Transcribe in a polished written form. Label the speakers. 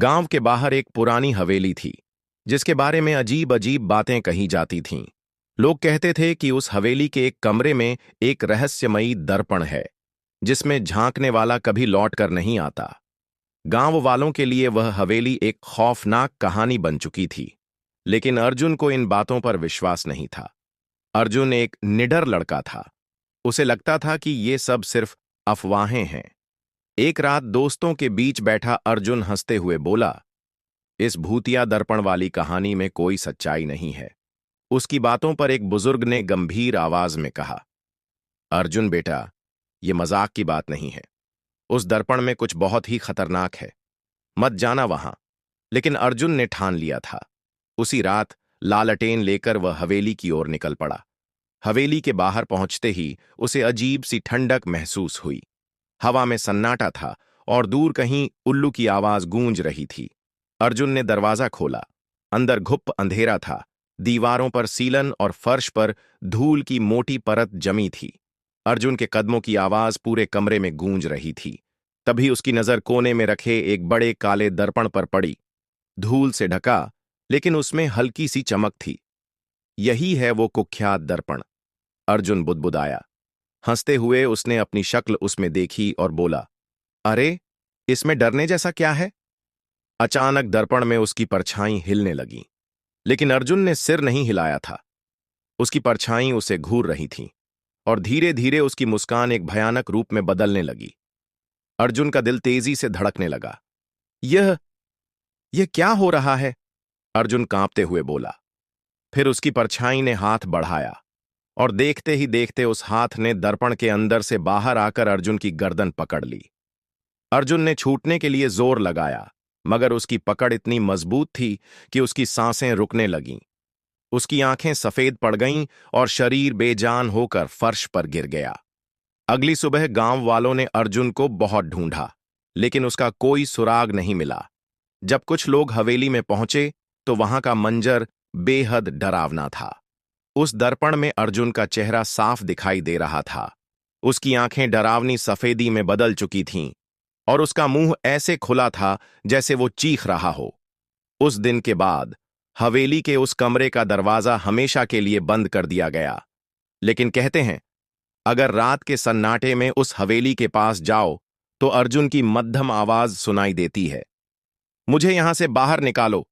Speaker 1: गांव के बाहर एक पुरानी हवेली थी, जिसके बारे में अजीब अजीब बातें कही जाती थीं। लोग कहते थे कि उस हवेली के एक कमरे में एक रहस्यमयी दर्पण है, जिसमें झांकने वाला कभी लौट कर नहीं आता। गांव वालों के लिए वह हवेली एक खौफनाक कहानी बन चुकी थी, लेकिन अर्जुन को इन बातों पर विश्वास नहीं था। अर्जुन एक निडर लड़का था। उसे लगता था कि ये सब सिर्फ अफवाहें हैं। एक रात दोस्तों के बीच बैठा अर्जुन हंसते हुए बोला, इस भूतिया दर्पण वाली कहानी में कोई सच्चाई नहीं है। उसकी बातों पर एक बुजुर्ग ने गंभीर आवाज में कहा, अर्जुन बेटा, ये मजाक की बात नहीं है। उस दर्पण में कुछ बहुत ही खतरनाक है। मत जाना वहां। लेकिन अर्जुन ने ठान लिया था। उसी रात लालटेन लेकर वह हवेली की ओर निकल पड़ा। हवेली के बाहर पहुंचते ही उसे अजीब सी ठंडक महसूस हुई। हवा में सन्नाटा था और दूर कहीं उल्लू की आवाज गूंज रही थी। अर्जुन ने दरवाजा खोला। अंदर घुप अंधेरा था। दीवारों पर सीलन और फर्श पर धूल की मोटी परत जमी थी। अर्जुन के कदमों की आवाज पूरे कमरे में गूंज रही थी। तभी उसकी नजर कोने में रखे एक बड़े काले दर्पण पर पड़ी। धूल से ढका, लेकिन उसमें हल्की सी चमक थी। यही है वो कुख्यात दर्पण, अर्जुन बुदबुदाया। हंसते हुए उसने अपनी शक्ल उसमें देखी और बोला, अरे, इसमें डरने जैसा क्या है? अचानक दर्पण में उसकी परछाई हिलने लगी, लेकिन अर्जुन ने सिर नहीं हिलाया था। उसकी परछाई उसे घूर रही थी और धीरे धीरे उसकी मुस्कान एक भयानक रूप में बदलने लगी। अर्जुन का दिल तेजी से धड़कने लगा। यह क्या हो रहा है? अर्जुन कांपते हुए बोला। फिर उसकी परछाई ने हाथ बढ़ाया और देखते ही देखते उस हाथ ने दर्पण के अंदर से बाहर आकर अर्जुन की गर्दन पकड़ ली। अर्जुन ने छूटने के लिए जोर लगाया, मगर उसकी पकड़ इतनी मजबूत थी कि उसकी सांसें रुकने लगीं। उसकी आंखें सफेद पड़ गईं और शरीर बेजान होकर फर्श पर गिर गया। अगली सुबह गांव वालों ने अर्जुन को बहुत ढूंढा, लेकिन उसका कोई सुराग नहीं मिला। जब कुछ लोग हवेली में पहुंचे तो वहां का मंजर बेहद डरावना था। उस दर्पण में अर्जुन का चेहरा साफ दिखाई दे रहा था। उसकी आंखें डरावनी सफेदी में बदल चुकी थीं और उसका मुंह ऐसे खुला था जैसे वो चीख रहा हो। उस दिन के बाद हवेली के उस कमरे का दरवाजा हमेशा के लिए बंद कर दिया गया। लेकिन कहते हैं, अगर रात के सन्नाटे में उस हवेली के पास जाओ तो अर्जुन की मध्यम आवाज सुनाई देती है, मुझे यहां से बाहर निकालो।